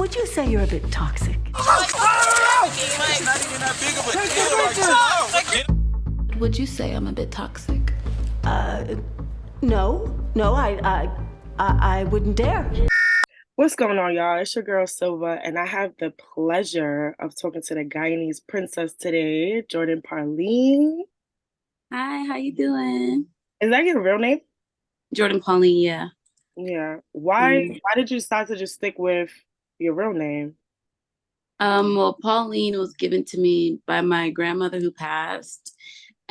Would you say you're a bit toxic? Would you say I'm a bit toxic? No, I wouldn't dare. What's going on, y'all? It's your girl Silva, and I have the pleasure of talking to the Guyanese princess today, Jourdine Pauline. Hi, how you doing? Is that your real name? Jourdine Pauline, yeah. Yeah. Why did you decide to just stick with your real name? Well, Pauline was given to me by my grandmother who passed,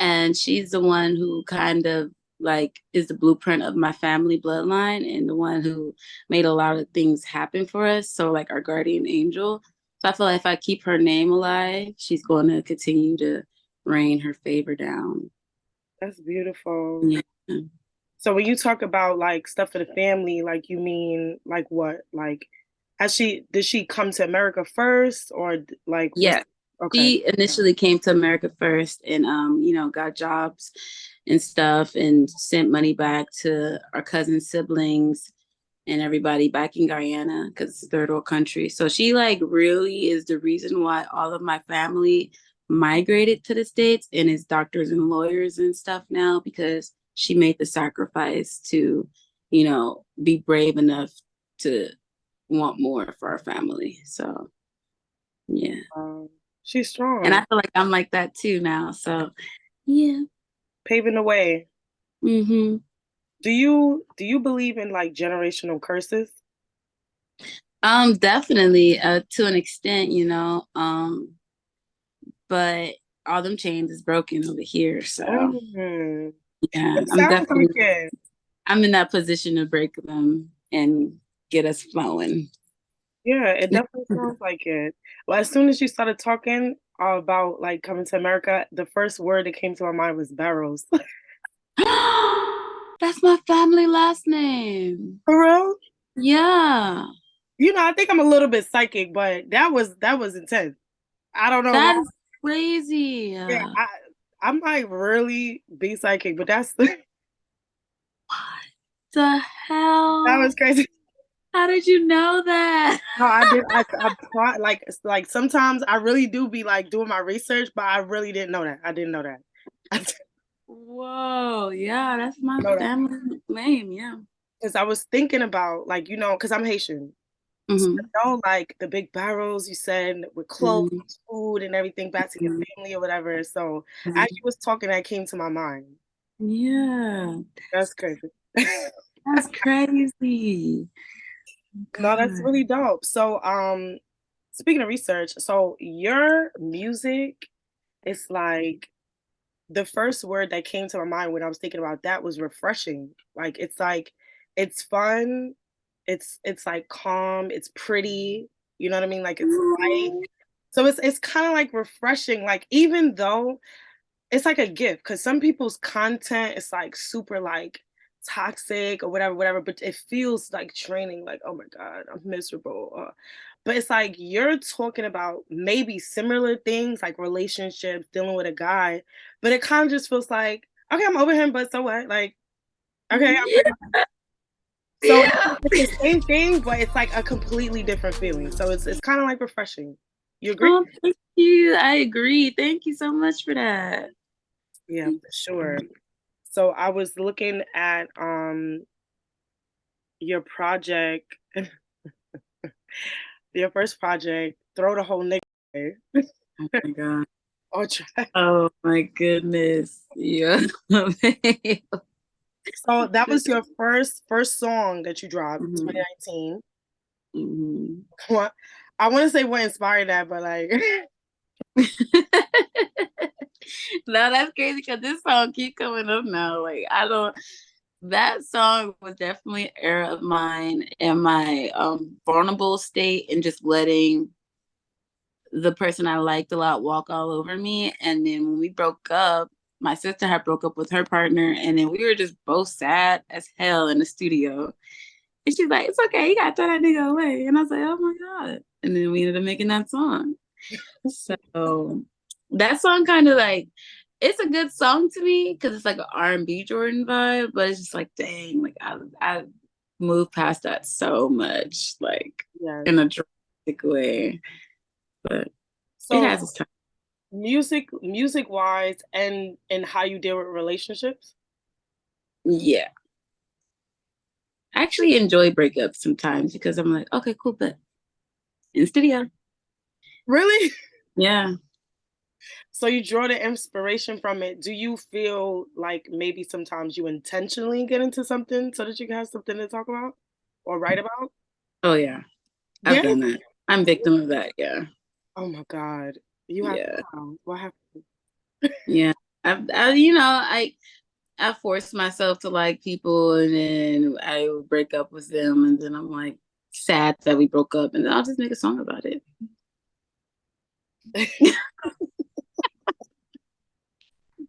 and she's the one who kind of like is the blueprint of my family bloodline and the one who made a lot of things happen for us. So like our guardian angel. So I feel like if I keep her name alive, she's going to continue to rain her favor down. That's beautiful. Yeah. So when you talk about like stuff for the family, like you mean like what? Like did she come to America first or like Yeah. Okay. She initially came to America first and got jobs and stuff and sent money back to our cousin siblings and everybody back in Guyana because it's a third world country. So she like really is the reason why all of my family migrated to the States and is doctors and lawyers and stuff now, because she made the sacrifice to, be brave enough to want more for our family. So yeah. She's strong. And I feel like I'm like that too now. So yeah. Paving the way. Mm-hmm. Do you believe in like generational curses? Definitely, to an extent, but all them chains is broken over here. So yeah, I'm in that position to break them and get us flowing. Yeah, it definitely sounds like it. Well, as soon as you started talking about like coming to America, the first word that came to my mind was barrels. That's my family last name. For real? Yeah. I think I'm a little bit psychic, but that was intense. I don't know. That is crazy. Yeah, I might really be psychic, but that's what the hell? That was crazy. How did you know that? No, I did. I like sometimes I really do be like doing my research, but I really didn't know that. I didn't know that. Whoa, yeah, that's my family name, yeah. Because I was thinking about like, because I'm Haitian. Mm-hmm. So, like the big barrels you said with clothes, food, and everything back to your family or whatever. So as you was talking, that came to my mind. Yeah. That's crazy. That's crazy. No, that's really dope. So, speaking of research, so your music is like the first word that came to my mind when I was thinking about that was refreshing. Like it's fun, it's like calm, it's pretty, you know what I mean? Like it's light. So it's kind of like refreshing, like even though it's like a gift, because some people's content is like super like toxic or whatever, but it feels like draining, like, oh my God, I'm miserable. But it's like you're talking about maybe similar things like relationships, dealing with a guy, but it kind of just feels like, okay, I'm over him, but so what? Like, okay, so it's the same thing, but it's like a completely different feeling. So it's kind of like refreshing. You agree? Oh, thank you. I agree. Thank you so much for that. Yeah, for sure. So I was looking at your project, your first project, Throw the Whole Nigga Away. Oh my God. Track. Oh my goodness. Yeah. So that was your first song that you dropped, 2019. Mm-hmm. I want to say what inspired that, but like no, that's crazy because this song keep coming up now. Like that song was definitely an era of mine and my vulnerable state and just letting the person I liked a lot walk all over me. And then when we broke up, my sister had broke up with her partner, and then we were just both sad as hell in the studio. And she's like, "It's okay, you gotta throw that nigga away." And I was like, "Oh my God." And then we ended up making that song. So that song kind of like, it's a good song to me because it's like an R&B Jourdine vibe, but it's just like, dang, like I moved past that so much, like in a toxic way, but So it has its time. music wise and how you deal with relationships. Yeah. I actually enjoy breakups sometimes because I'm like, okay, cool, but in studio. Really? Yeah. So you draw the inspiration from it. Do you feel like maybe sometimes you intentionally get into something so that you can have something to talk about or write about? Oh yeah. I've Yeah. done that. I'm victim of that. Yeah. Oh my God. You have Yeah. what happened? Yeah. I force myself to like people, and then I would break up with them, and then I'm like sad that we broke up, and then I'll just make a song about it.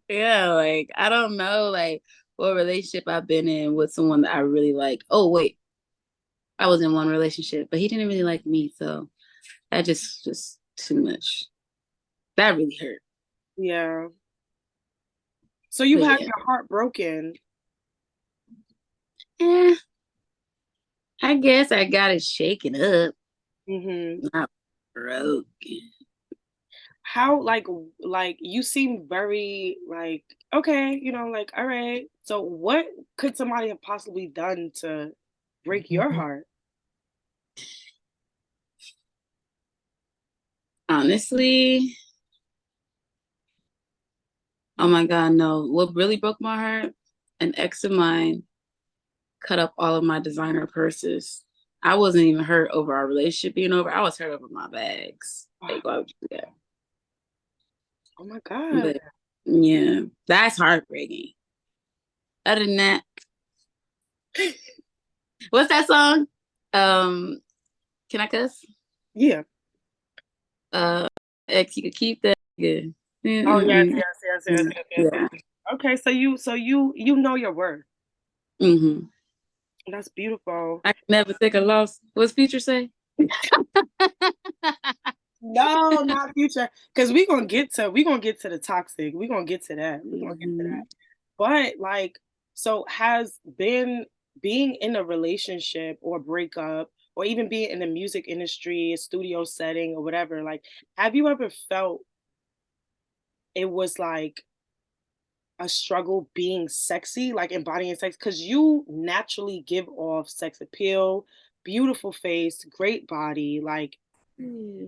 Yeah, like I don't know, like what relationship I've been in with someone that I really like. Oh wait, I was in one relationship, but he didn't really like me, so that just too much. That really hurt. Yeah. So you've But had yeah, your heart broken. eh, I guess I got it shaken up, Hmm. not broken. How you seem very like okay, like all right. So what could somebody have possibly done to break your heart? Honestly, oh my God, no. What really broke my heart? An ex of mine cut up all of my designer purses. I wasn't even hurt over our relationship being over. I was hurt over my bags. Like, why would you do that? Oh my God. But yeah, that's heartbreaking. Other than that, what's that song? Can I cuss? Yeah. Uh, Ex, you could keep that. Good. Oh yes, Mm-mm-mm. yes. Yeah. Okay, so you know your worth. Mm-hmm. That's beautiful. I can never take a loss. What's Future say? No, not future. Because we gonna get to the toxic. We're gonna get to that. We're gonna get to Mhm. that. But like, so has been being in a relationship or breakup or even being in the music industry, a studio setting or whatever, like, have you ever felt it was like a struggle being sexy, like embodying sex? Because you naturally give off sex appeal, beautiful face, great body, like, Yeah.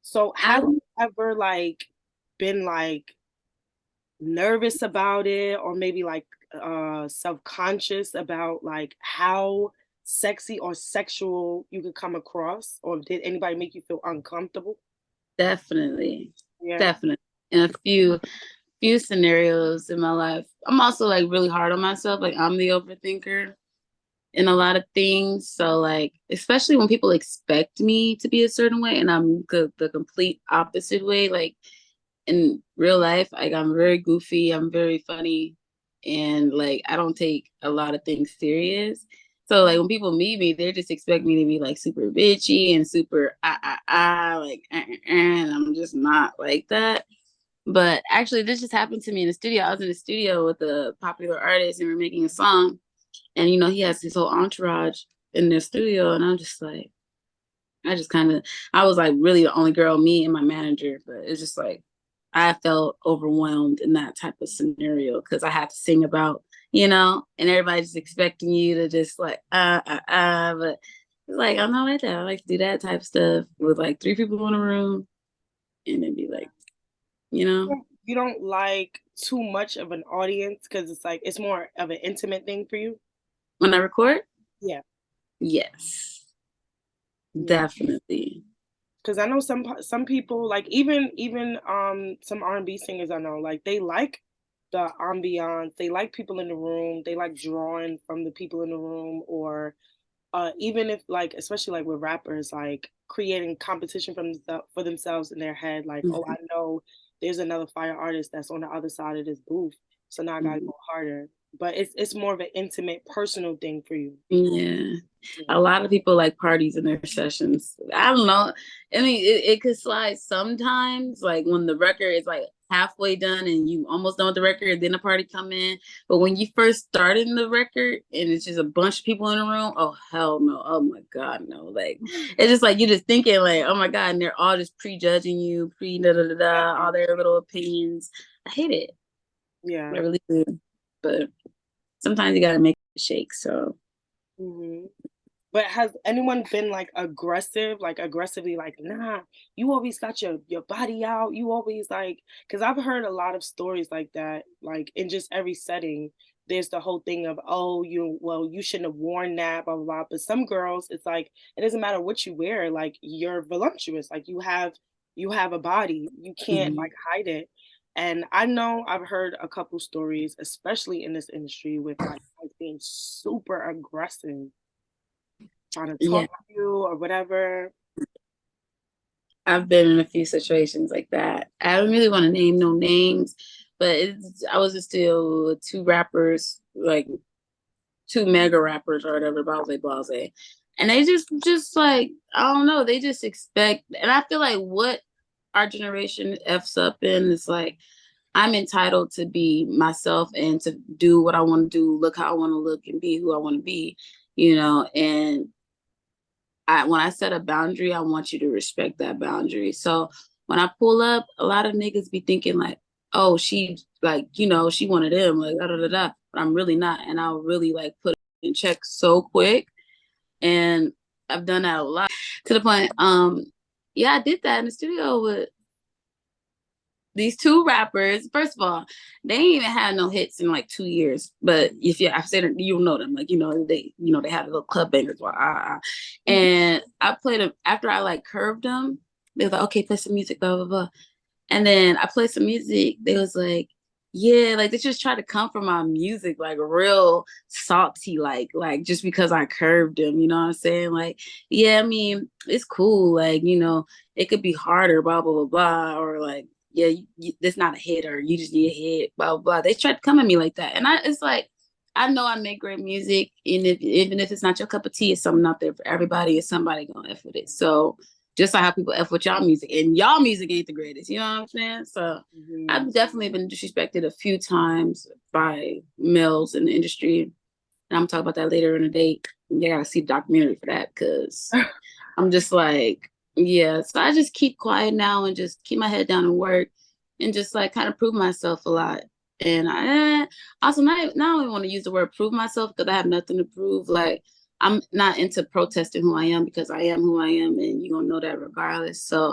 so I have you ever like been like nervous about it or maybe like self-conscious about like how sexy or sexual you could come across, or did anybody make you feel uncomfortable? definitely, Yeah. definitely. In a few scenarios in my life. I'm also like really hard on myself. Like I'm the overthinker in a lot of things. So like, especially when people expect me to be a certain way and I'm the complete opposite way. Like in real life, like I'm very goofy, I'm very funny, and like I don't take a lot of things serious. So like when people meet me, they just expect me to be like super bitchy and super like and I'm just not like that. But actually, this just happened to me in the studio. I was in the studio with a popular artist and we're making a song. And, he has his whole entourage in the studio. And I'm just like, I was like really the only girl, me and my manager. But it's just like, I felt overwhelmed in that type of scenario because I had to sing about, and everybody's just expecting you to just like, But it's like, I'm not like that. I like to do that type of stuff with like 3 people in a room and then be like, you know. You don't like too much of an audience because it's like it's more of an intimate thing for you? When I record, Yeah. yes, Yeah. definitely. Because I know some people like even some R&B singers I know, like they like the ambiance, they like people in the room, they like drawing from the people in the room, or even if like especially like with rappers, like creating competition for themselves in their head, like, oh, Mhm, I know there's another fire artist that's on the other side of this booth, so now I gotta mhm. go harder. But it's more of an intimate personal thing for you. Yeah. Yeah. A lot of people like parties in their sessions. I don't know. I mean, it could slide sometimes, like when the record is like halfway done and you almost done with the record, then the party come in. But when you first start in the record and it's just a bunch of people in the room, oh hell no. Oh my God, no. Like it's just like you're just thinking like, oh my God, and they're all just prejudging you, all their little opinions. I hate it. Yeah. I really do. But sometimes you gotta make it shake. So But has anyone been like aggressive, like aggressively like, nah, you always got your body out, you always like, because I've heard a lot of stories like that, like in just every setting there's the whole thing of, oh, you shouldn't have worn that, blah blah blah. But some girls, it's like it doesn't matter what you wear, like you're voluptuous, like you have a body, you can't like hide it. And I know I've heard a couple stories, especially in this industry, with like being super aggressive, trying to talk to you or whatever. I've been in a few situations like that. I don't really want to name no names, but I was still two rappers, like two mega rappers or whatever, blase. And they just like, I don't know, they just expect, and I feel like what our generation F's up in is like, I'm entitled to be myself and to do what I want to do, look how I want to look and be who I want to be, and when I set a boundary, I want you to respect that boundary. So when I pull up, a lot of niggas be thinking like, oh, she like, she one of them, like da da da da. But I'm really not. And I'll really like put it in check so quick. And I've done that a lot to the point. Yeah, I did that in the studio with these two rappers. First of all, they ain't even had no hits in like 2 years. But I said it, you'll know them. Like, they had a little club bangers. And I played them after I like curved them. They was like, okay, play some music, blah, blah, blah. And then I played some music. They was like, yeah, like they just tried to come for my music, like real salty, like just because I curved them, you know what I'm saying? Like, yeah, I mean, it's cool. Like, it could be harder, blah, blah, blah, blah. Or like, yeah, that's not a hit, or you just need a hit, blah, blah, blah. They tried to come at me like that. And it's like, I know I make great music. And even if it's not your cup of tea, it's something out there for everybody. It's somebody gonna F with it. So just like how people F with y'all music, and y'all music ain't the greatest, you know what I'm saying? So I've definitely been disrespected a few times by males in the industry. And I'm gonna talk about that later in the day. You gotta see the documentary for that, because I'm just like, yeah. So I just keep quiet now and just keep my head down and work and just like kind of prove myself a lot. And I also not only want to use the word prove myself, because I have nothing to prove. Like, I'm not into protesting who I am, because I am who I am, and you're gonna know that regardless. So